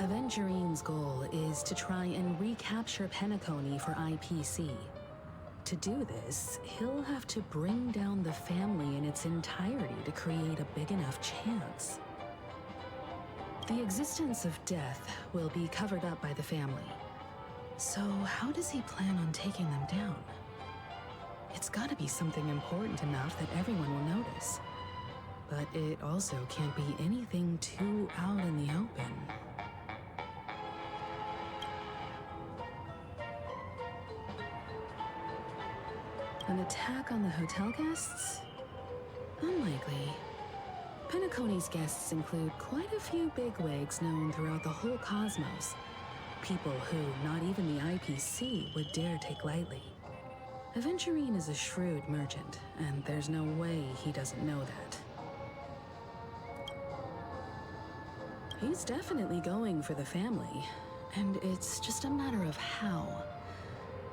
Aventurine's goal is to try and recapture Penacony for IPC. To do this, he'll have to bring down the family in its entirety to create a big enough chance. The existence of death will be covered up by the family. So how does he plan on taking them down? It's gotta be something important enough that everyone will notice. But it also can't be anything too out in the open. An attack on the hotel guests? Unlikely. Penacony's guests include quite a few bigwigs known throughout the whole cosmos. People who not even the IPC would dare take lightly. Aventurine is a shrewd merchant, and there's no way he doesn't know that. He's definitely going for the family, and it's just a matter of how.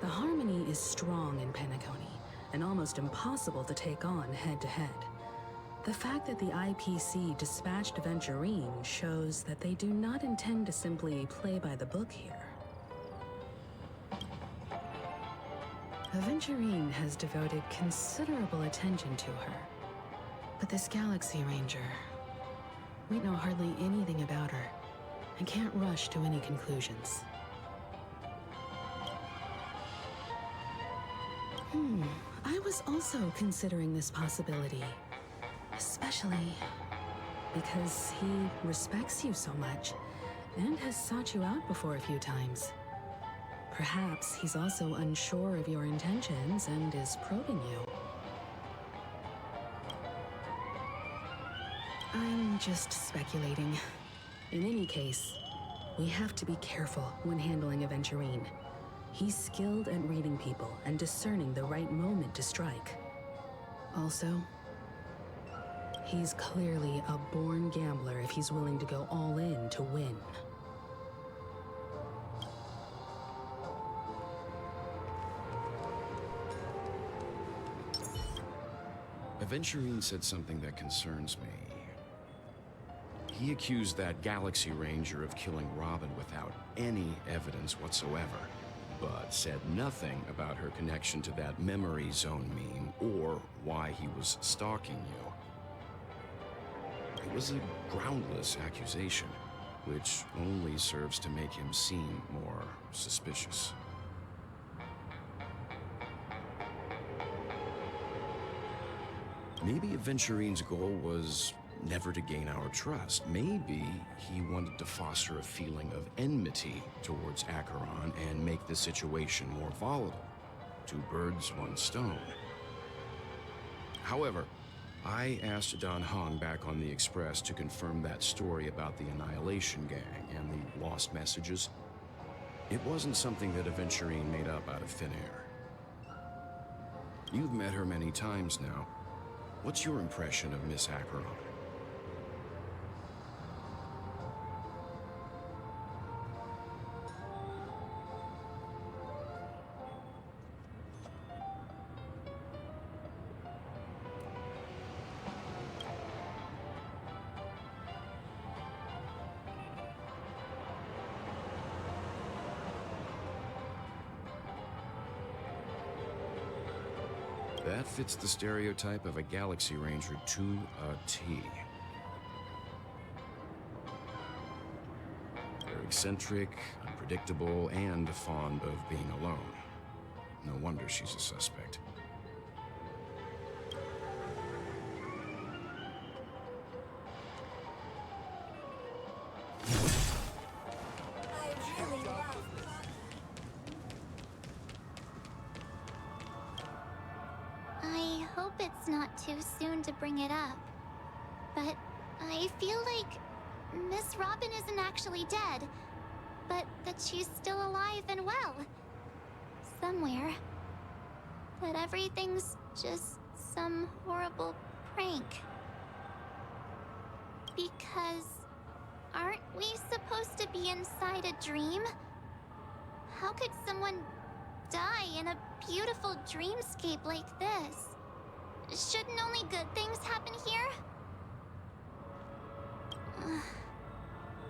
The harmony is strong in Penacony, and almost impossible to take on head-to-head. The fact that the IPC dispatched Aventurine shows that they do not intend to simply play by the book here. Aventurine has devoted considerable attention to her. But this Galaxy Ranger, we know hardly anything about her, and can't rush to any conclusions. I was also considering this possibility. Especially because he respects you so much, and has sought you out before a few times. Perhaps he's also unsure of your intentions and is probing you. I'm just speculating. In any case, we have to be careful when handling Aventurine. He's skilled at reading people and discerning the right moment to strike. Also, he's clearly a born gambler if he's willing to go all in to win. Aventurine said something that concerns me. He accused that Galaxy Ranger of killing Robin without any evidence whatsoever, but said nothing about her connection to that memory zone meme or why he was stalking you. It was a groundless accusation, which only serves to make him seem more suspicious. Maybe Aventurine's goal was never to gain our trust. Maybe he wanted to foster a feeling of enmity towards Acheron and make the situation more volatile. Two birds, one stone. However, I asked Dan Heng back on the Express to confirm that story about the Annihilation Gang and the lost messages. It wasn't something that Aventurine made up out of thin air. You've met her many times now. What's your impression of Miss Acheron? That fits the stereotype of a Galaxy Ranger to a T. They're eccentric, unpredictable, and fond of being alone. No wonder she's a suspect. I hope it's not too soon to bring it up, but I feel like Miss Robin isn't actually dead, but that she's still alive and well. Somewhere. That everything's just some horrible prank. Because aren't we supposed to be inside a dream? How could someone die in a beautiful dreamscape like this? Shouldn't only good things happen here?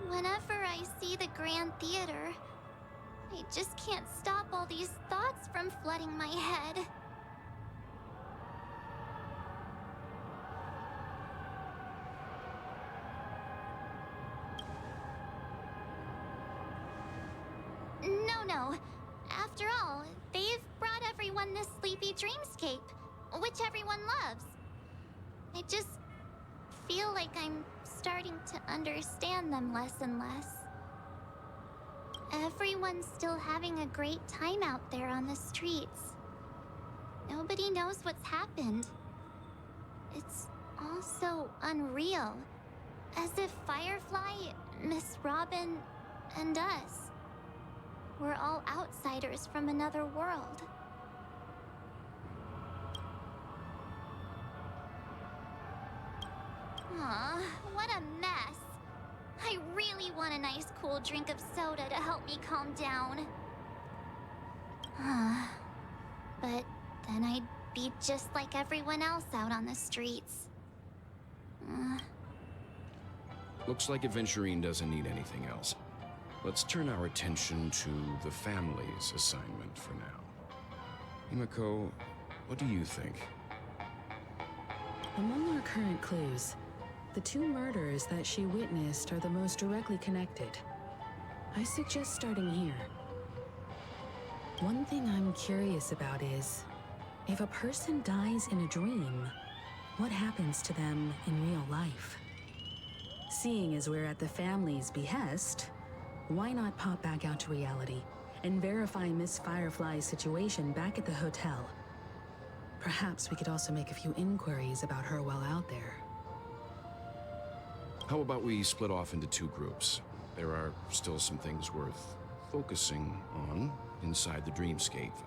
Whenever I see the Grand Theater. I just can't stop all these thoughts from flooding my head. No. After all, they've brought everyone this sleepy dreamscape, which everyone loves. I just feel like I'm starting to understand them less and less. Everyone's still having a great time out there on the streets. Nobody knows what's happened. It's all so unreal. As if Firefly, Miss Robin, and us we're all outsiders from another world. Aw, what a mess. I really want a nice cool drink of soda to help me calm down. But then I'd be just like everyone else out on the streets. Looks like Adventurine doesn't need anything else. Let's turn our attention to the family's assignment for now. Himiko, what do you think? Among our current clues, the two murders that she witnessed are the most directly connected. I suggest starting here. One thing I'm curious about is, if a person dies in a dream, what happens to them in real life? Seeing as we're at the family's behest, why not pop back out to reality and verify Miss Firefly's situation back at the hotel? Perhaps we could also make a few inquiries about her while out there. How about we split off into two groups? There are still some things worth focusing on inside the dreamscape.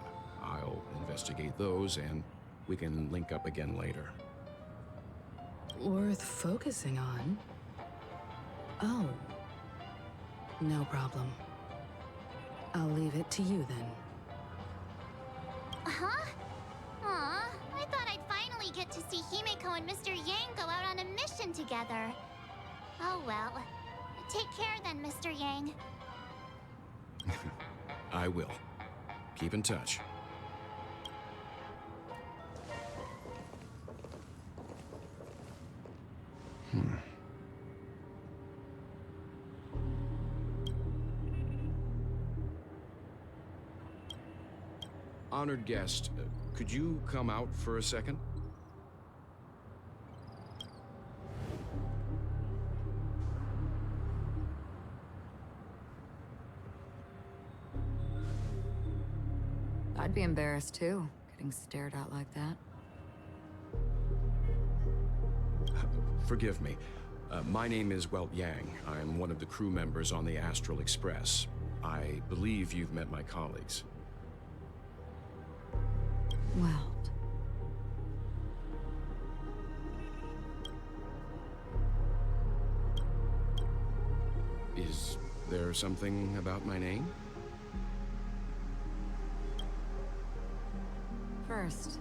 I'll investigate those, and we can link up again later. Worth focusing on? Oh. No problem. I'll leave it to you then. Huh? Aw, I thought I'd finally get to see Himiko and Mr. Yang go out on a mission together. Oh well. Take care then, Mr. Yang. I will. Keep in touch. Honored guest, could you come out for a second? I'd be embarrassed too, getting stared at like that. Forgive me. My name is Welt Yang. I'm one of the crew members on the Astral Express. I believe you've met my colleagues. Weld. Is there something about my name? First,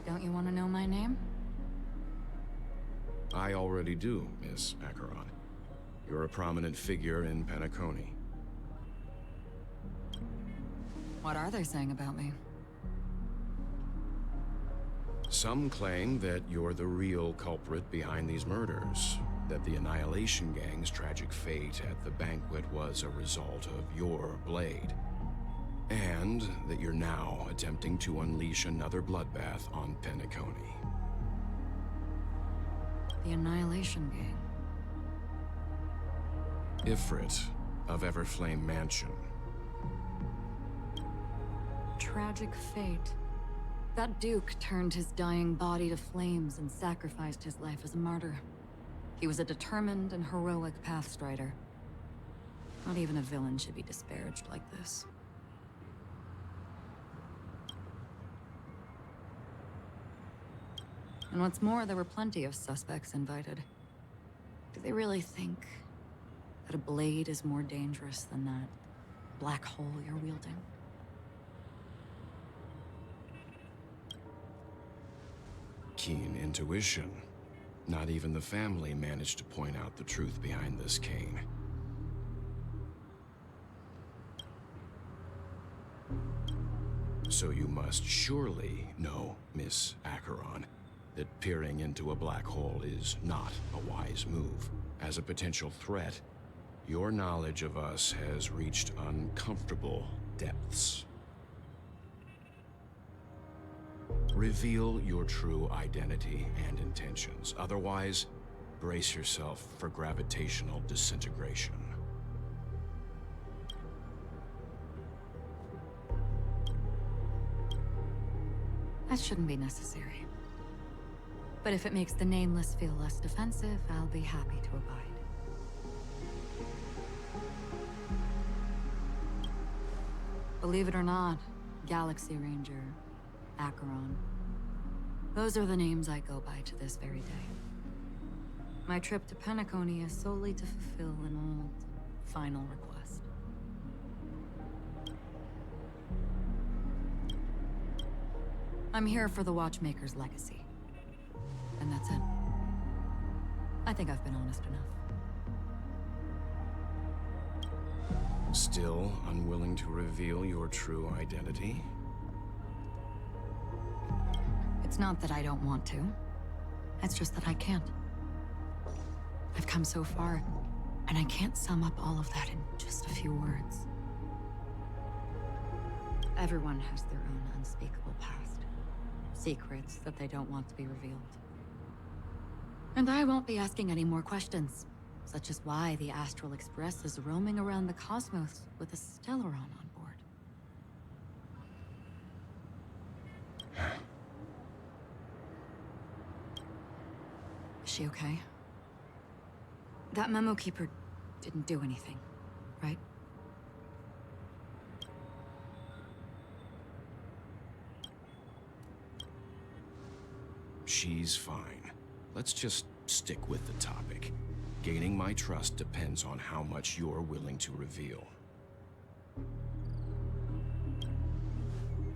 don't you want to know my name? I already do, Miss Acheron. You're a prominent figure in Penacony. What are they saying about me? Some claim that you're the real culprit behind these murders, that the Annihilation Gang's tragic fate at the banquet was a result of your blade, and that you're now attempting to unleash another bloodbath on Penacony. The Annihilation Gang. Ifrit of Everflame Mansion. Tragic fate. That Duke turned his dying body to flames and sacrificed his life as a martyr. He was a determined and heroic pathstrider. Not even a villain should be disparaged like this. And what's more, there were plenty of suspects invited. Do they really think that a blade is more dangerous than that black hole you're wielding? Keen intuition. Not even the family managed to point out the truth behind this cane. So you must surely know, Miss Acheron, that peering into a black hole is not a wise move. As a potential threat, your knowledge of us has reached uncomfortable depths. Reveal your true identity and intentions. Otherwise, brace yourself for gravitational disintegration. That shouldn't be necessary. But if it makes the Nameless feel less defensive, I'll be happy to abide. Believe it or not, Galaxy Ranger, Acheron. Those are the names I go by to this very day. My trip to Penacony is solely to fulfill an old, final request. I'm here for the Watchmaker's legacy. And that's it. I think I've been honest enough. Still unwilling to reveal your true identity? It's not that I don't want to. It's just that I can't. I've come so far, and I can't sum up all of that in just a few words. Everyone has their own unspeakable past. Secrets that they don't want to be revealed. And I won't be asking any more questions, such as why the Astral Express is roaming around the cosmos with a Stellaron on board. Is she okay? That memo keeper didn't do anything, right? She's fine. Let's just stick with the topic. Gaining my trust depends on how much you're willing to reveal.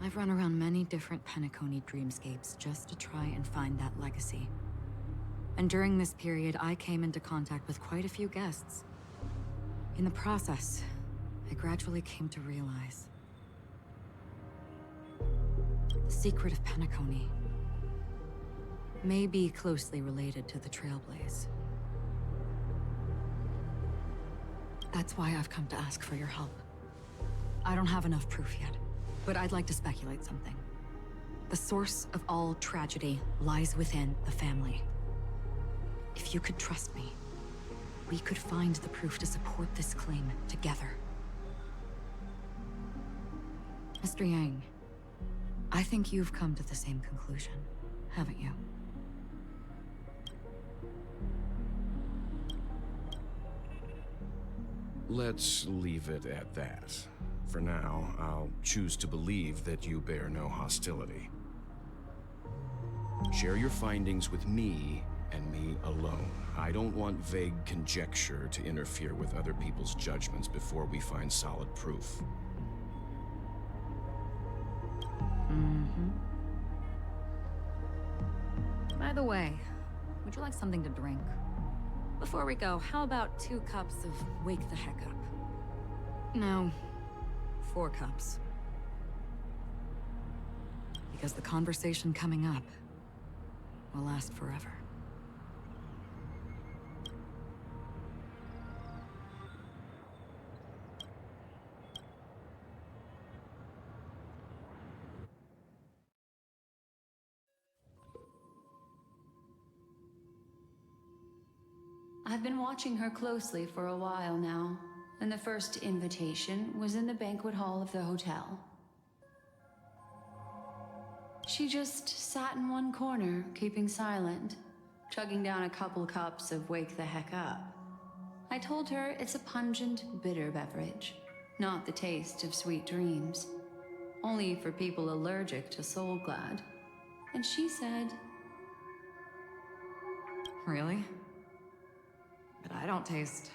I've run around many different penacony dreamscapes just to try and find that legacy. And during this period, I came into contact with quite a few guests. In the process, I gradually came to realize the secret of penacony may be closely related to the Trailblaze. That's why I've come to ask for your help. I don't have enough proof yet, but I'd like to speculate something. The source of all tragedy lies within the family. If you could trust me, we could find the proof to support this claim together. Mr. Yang, I think you've come to the same conclusion, haven't you? Let's leave it at that. For now, I'll choose to believe that you bear no hostility. Share your findings with me and me alone. I don't want vague conjecture to interfere with other people's judgments before we find solid proof. By the way, would you like something to drink? Before we go, how about 2 cups of Wake the Heck Up? No, 4 cups. Because the conversation coming up will last forever. I've been watching her closely for a while now, and the first invitation was in the banquet hall of the hotel. She just sat in one corner, keeping silent, chugging down a couple cups of Wake the Heck Up. I told her it's a pungent, bitter beverage, not the taste of sweet dreams, only for people allergic to Soul Glad. And she said, Really? But I don't taste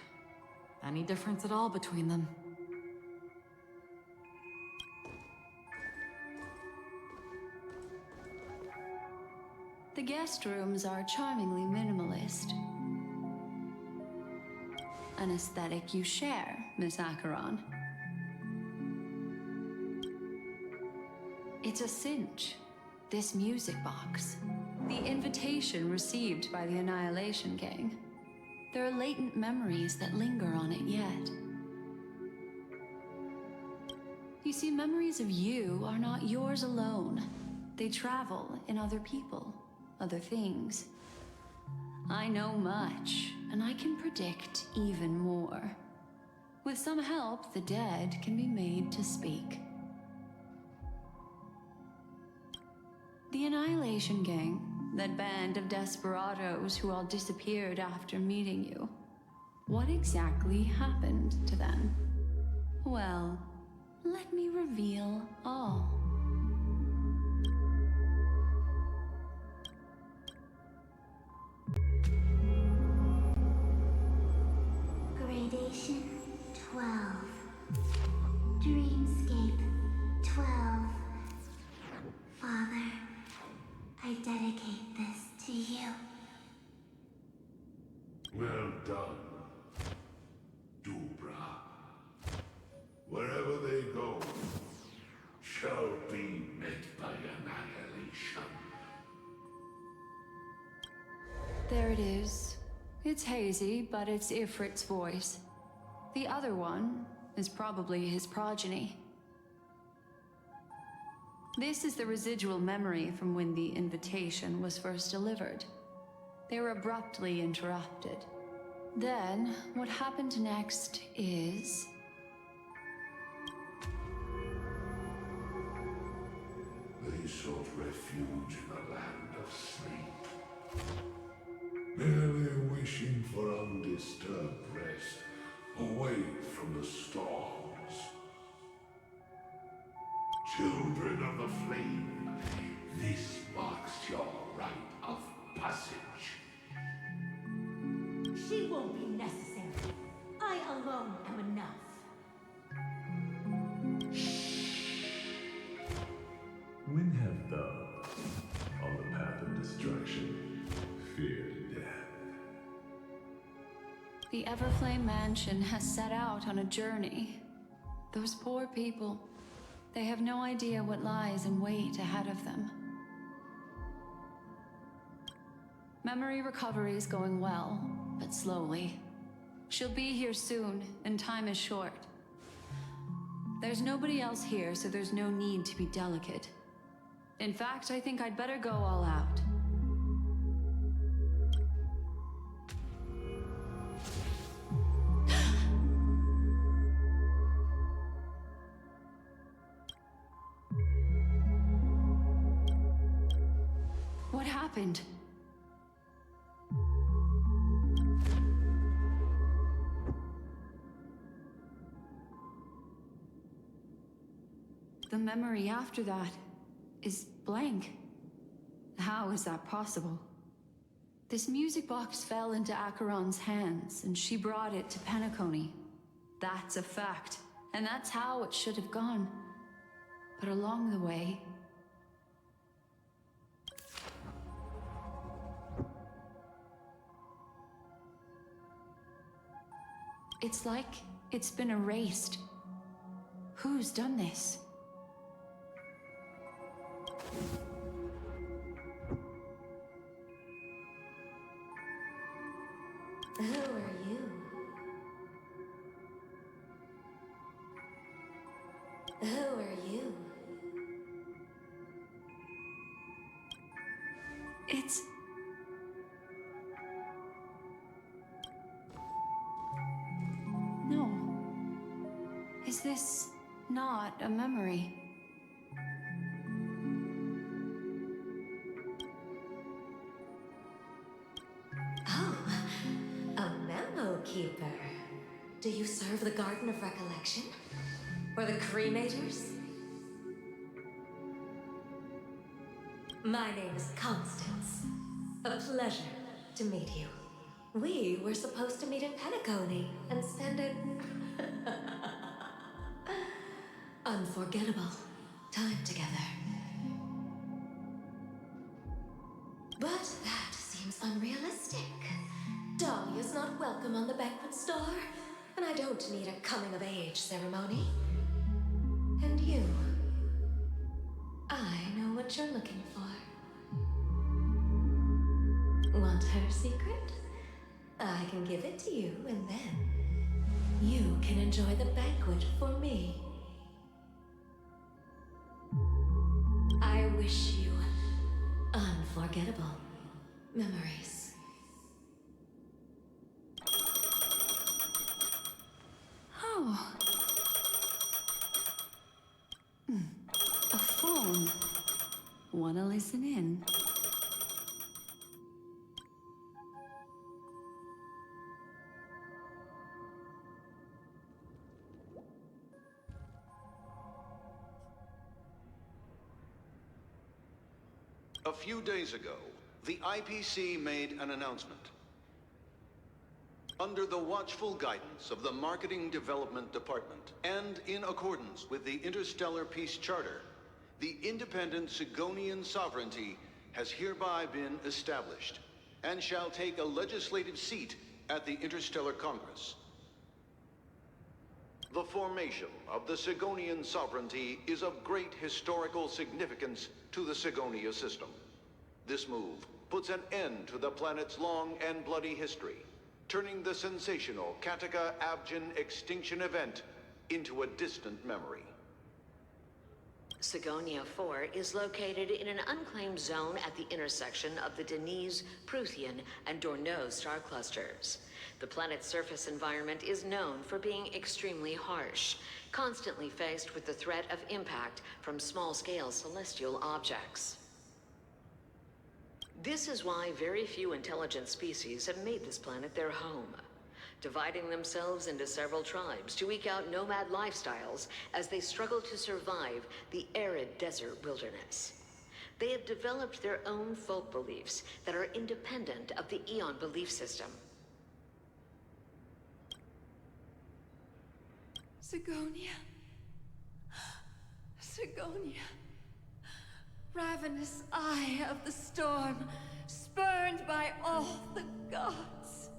any difference at all between them. the guest rooms are charmingly minimalist. An aesthetic you share, Miss Acheron. It's a cinch. This music box. The invitation received by the Annihilation Gang. There are latent memories that linger on it yet. You see, memories of you are not yours alone. They travel in other people, other things. I know much, and I can predict even more. With some help, the dead can be made to speak. The Annihilation Gang, that band of desperados who all disappeared after meeting you. What exactly happened to them? Well, let me reveal all. Gradation 12. Dreamscape 12. Father, I dedicate this to you. Well done, Dubra. Wherever they go, shall be met by annihilation. There it is. It's hazy, but it's Ifrit's voice. The other one is probably his progeny. This is the residual memory from when the invitation was first delivered. They were abruptly interrupted. Then, what happened next is... They sought refuge in a land of sleep, merely wishing for undisturbed rest, away from the storms. Children of the flame, this marks your rite of passage. She won't be necessary. I alone am enough. When have thou, on the path of destruction, feared death? The Everflame Mansion has set out on a journey. Those poor people, they have no idea what lies in wait ahead of them. Memory recovery is going well, but slowly. She'll be here soon, and time is short. There's nobody else here, so there's no need to be delicate. In fact, I think I'd better go all out. What happened? The memory after that is blank. How is that possible? This music box fell into Acheron's hands, and she brought it to Penacony. That's a fact, and that's how it should have gone. But along the way... it's like it's been erased. Who's done this? Who are you? Who are you? It's... no. Is this not a memory? Oh, a memo keeper. Do you serve the Garden of Recollection? Or the Cremators? My name is Constance. A pleasure to meet you. We were supposed to meet in Penacony and spend an unforgettable time together. But that seems unrealistic. Dahlia's not welcome on the banquet star, and I don't need a coming-of-age ceremony. And you... I secret? I can give it to you, and then you can enjoy the banquet for me. I wish you unforgettable memories. Oh. A phone. Wanna listen in? A few days ago, the IPC made an announcement. Under the watchful guidance of the Marketing Development Department, and in accordance with the Interstellar Peace Charter, the independent Sigonian sovereignty has hereby been established, and shall take a legislative seat at the Interstellar Congress. The formation of the Sigonian sovereignty is of great historical significance to the Sigonia system. This move puts an end to the planet's long and bloody history, turning the sensational Kataka-Abjin extinction event into a distant memory. Sigonia 4 is located in an unclaimed zone at the intersection of the Denise, Prothean, and Dorneau star clusters. The planet's surface environment is known for being extremely harsh, constantly faced with the threat of impact from small-scale celestial objects. This is why very few intelligent species have made this planet their home, dividing themselves into several tribes to eke out nomad lifestyles as they struggle to survive the arid desert wilderness. They have developed their own folk beliefs that are independent of the Eon belief system. Sigonia. Sigonia. Ravenous eye of the storm, spurned by all the gods.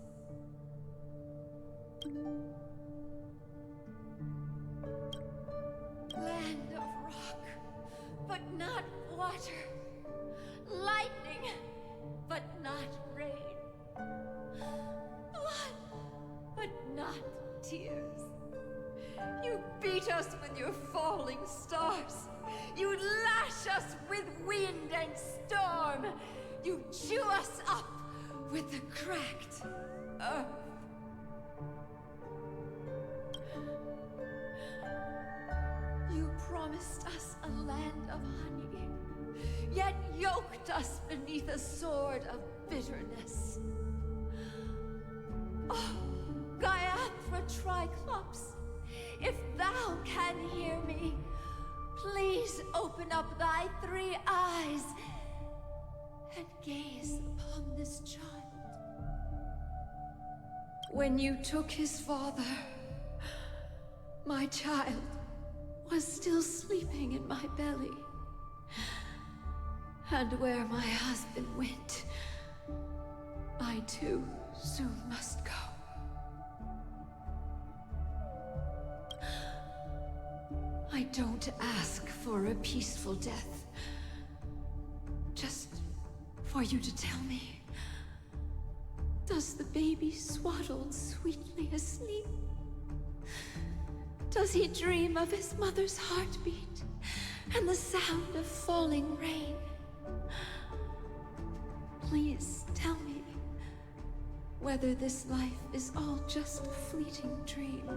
Land of rock, but not water. Lightning, but not rain. Blood, but not tears. You beat us with your falling stars. You lash us with wind and storm. You chew us up with the cracked earth. You promised us a land of honey, yet yoked us beneath a sword of bitterness. Oh, Gaiathra Triclops, if thou can hear me, please open up thy 3 eyes and gaze upon this child. When you took his father, my child was still sleeping in my belly. And where my husband went, I too soon must go. I don't ask for a peaceful death. Just for you to tell me, does the baby swaddled sweetly asleep? Does he dream of his mother's heartbeat and the sound of falling rain? Please tell me whether this life is all just a fleeting dream.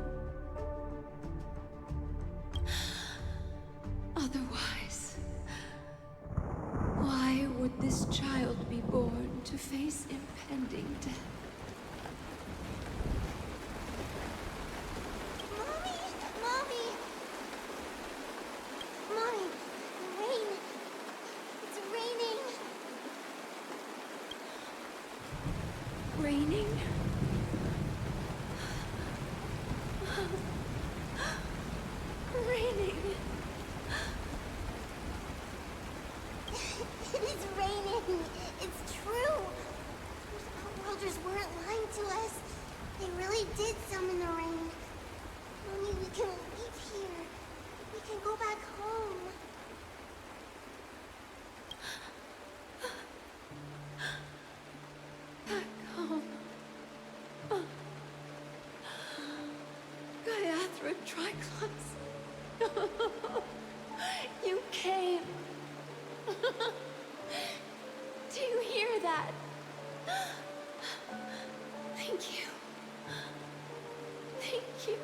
Otherwise, why would this child be born to face impending death? Mommy! Mommy! Mommy! Rain! It's raining! Raining? Raining. It is raining! It's true! Our worlders weren't lying to us. They really did summon the rain. Mommy, we can leave here. We can go back home. Back Triclops. You came. Do you hear that? Thank you. Thank you.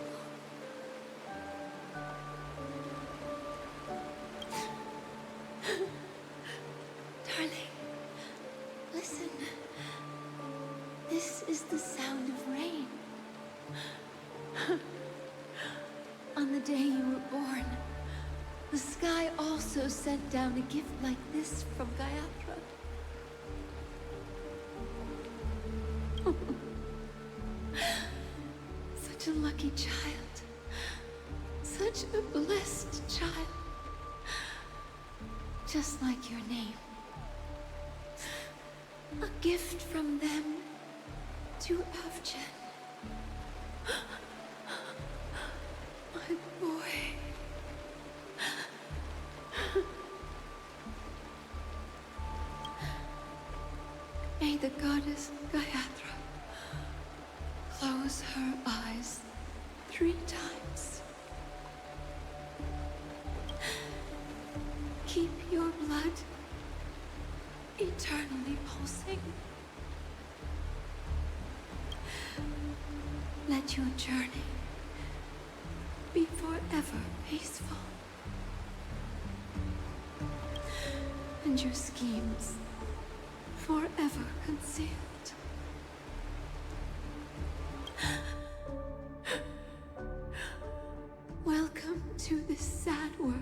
Darling, listen. This is the sound of rain. On the day you were born, the sky also sent down a gift like this from Gayatra. Such a lucky child. Such a blessed child. Just like your name. A gift from them to Avjen. My boy. May the goddess Gayatra close her eyes 3 times. Keep your blood eternally pulsing. Let your journey be forever peaceful. And your schemes forever concealed. Welcome to this sad world,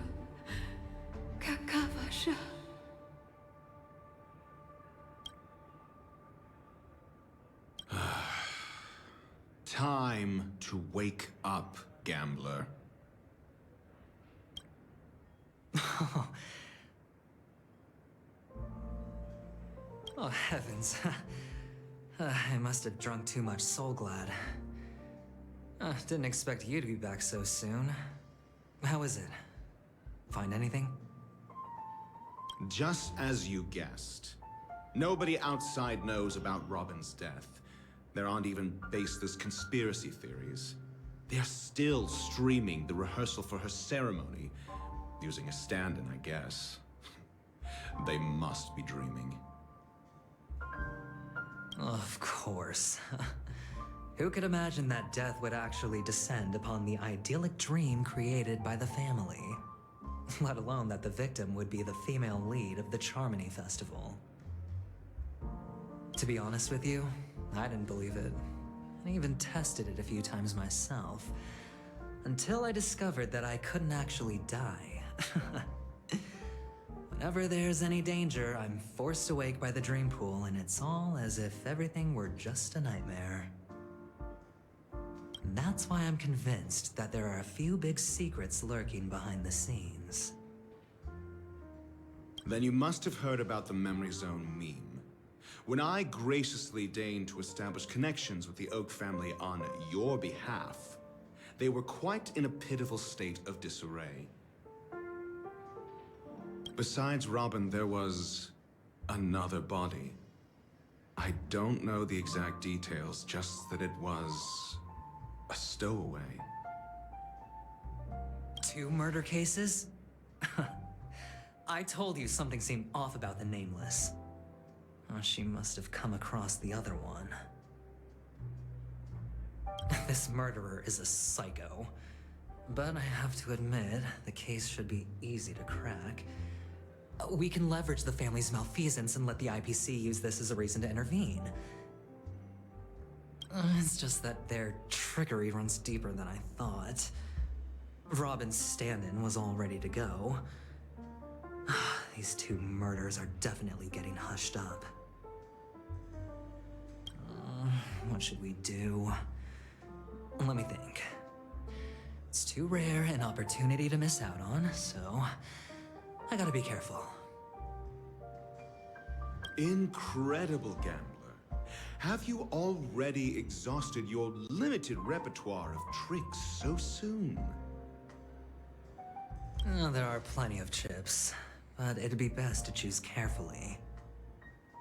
Kakavasha. Time to wake up, gambler. Oh, heavens. I must have drunk too much Soul Glad. Didn't expect you to be back so soon. How is it? Find anything? Just as you guessed. Nobody outside knows about Robin's death. There aren't even baseless conspiracy theories. They're still streaming the rehearsal for her ceremony, using a stand-in, I guess. They must be dreaming. Of course. Who could imagine that death would actually descend upon the idyllic dream created by the family? Let alone that the victim would be the female lead of the Charmony Festival. To be honest with you, I didn't believe it. I even tested it a few times myself, until I discovered that I couldn't actually die. Whenever there's any danger, I'm forced awake by the dream pool, and it's all as if everything were just a nightmare. And that's why I'm convinced that there are a few big secrets lurking behind the scenes. Then you must have heard about the Memory Zone meme. When I graciously deigned to establish connections with the Oak family on your behalf, they were quite in a pitiful state of disarray. Besides Robin, there was another body. I don't know the exact details, just that it was a stowaway. 2 murder cases? I told you something seemed off about the Nameless. She must have come across the other one. This murderer is a psycho. But I have to admit, the case should be easy to crack. We can leverage the family's malfeasance and let the IPC use this as a reason to intervene. It's just that their trickery runs deeper than I thought. Robin's stand-in was all ready to go. These 2 murders are definitely getting hushed up. What should we do? Let me think. It's too rare an opportunity to miss out on, so I gotta be careful. Incredible, gambler. Have you already exhausted your limited repertoire of tricks so soon? There are plenty of chips, but it'd be best to choose carefully.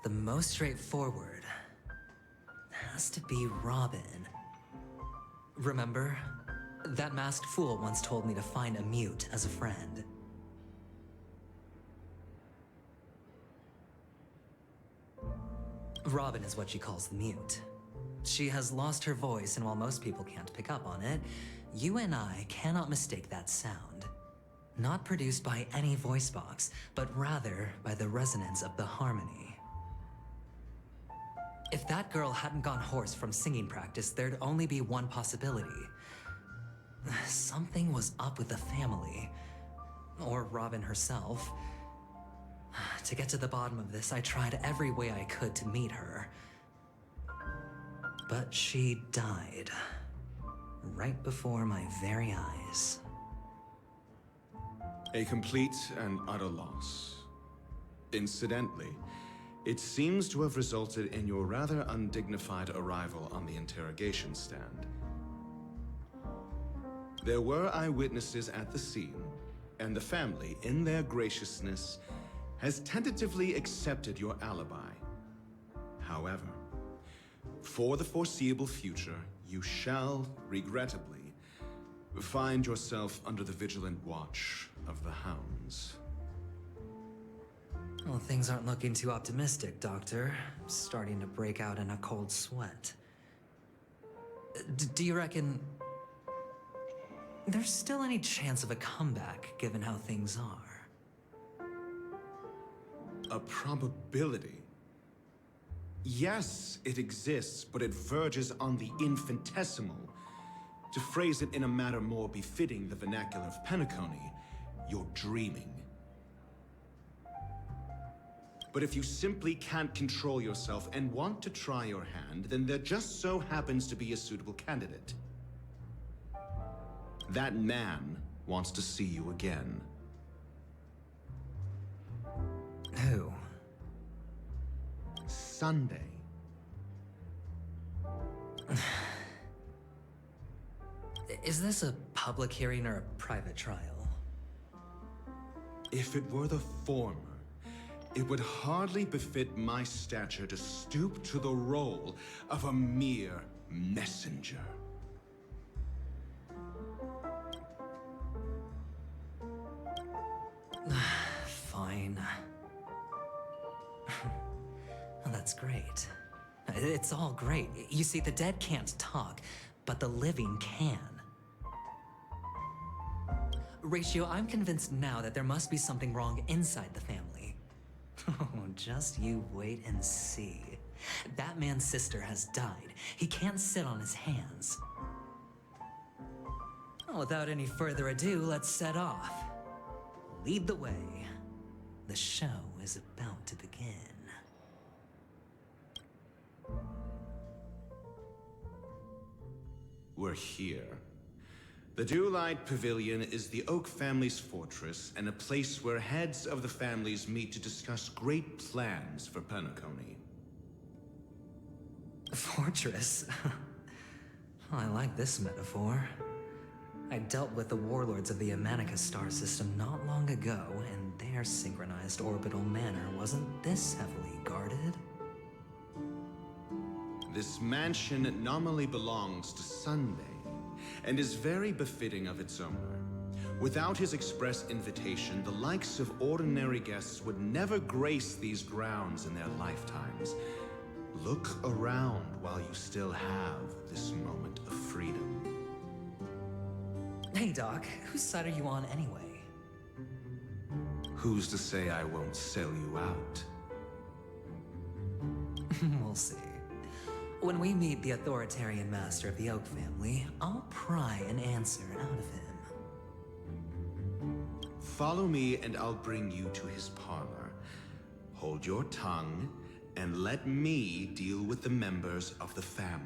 The most straightforward has to be Robin. Remember? That masked fool once told me to find a mute as a friend. Robin is what she calls the mute. She has lost her voice, and while most people can't pick up on it, you and I cannot mistake that sound. Not produced by any voice box, but rather by the resonance of the harmony. If that girl hadn't gone hoarse from singing practice, there'd only be one possibility. Something was up with the family. Or Robin herself. To get to the bottom of this, I tried every way I could to meet her. But she died. Right before my very eyes. A complete and utter loss. Incidentally, it seems to have resulted in your rather undignified arrival on the interrogation stand. There were eyewitnesses at the scene, and the family, in their graciousness, has tentatively accepted your alibi. However, for the foreseeable future, you shall, regrettably, find yourself under the vigilant watch of the hounds. Well, things aren't looking too optimistic, Doctor. I'm starting to break out in a cold sweat. Do you reckon there's still any chance of a comeback, given how things are? A probability? Yes, it exists, but it verges on the infinitesimal. To phrase it in a manner more befitting the vernacular of penacony, you're dreaming. But if you simply can't control yourself and want to try your hand, then there just so happens to be a suitable candidate. That man wants to see you again. Who? Sunday. Is this a public hearing or a private trial? If it were the former, it would hardly befit my stature to stoop to the role of a mere messenger. Fine. Well, that's great. It's all great. You see, the dead can't talk, but the living can. Ratio, I'm convinced now that there must be something wrong inside the family. Oh, just you wait and see. That man's sister has died. He can't sit on his hands. Well, without any further ado, let's set off. Lead the way. The show is about to begin. We're here. The Dewlight Pavilion is the Oak family's fortress and a place where heads of the families meet to discuss great plans for penacony. Fortress? I like this metaphor. I dealt with the warlords of the Amanica star system not long ago, and their synchronized orbital manor wasn't this heavily guarded. This mansion nominally belongs to Sunday, and is very befitting of its owner. Without his express invitation, the likes of ordinary guests would never grace these grounds in their lifetimes. Look around while you still have this moment of freedom. Hey, Doc, whose side are you on anyway? Who's to say I won't sell you out? We'll see. When we meet the authoritarian master of the Oak family, I'll pry an answer out of him. Follow me and I'll bring you to his parlor. Hold your tongue and let me deal with the members of the family.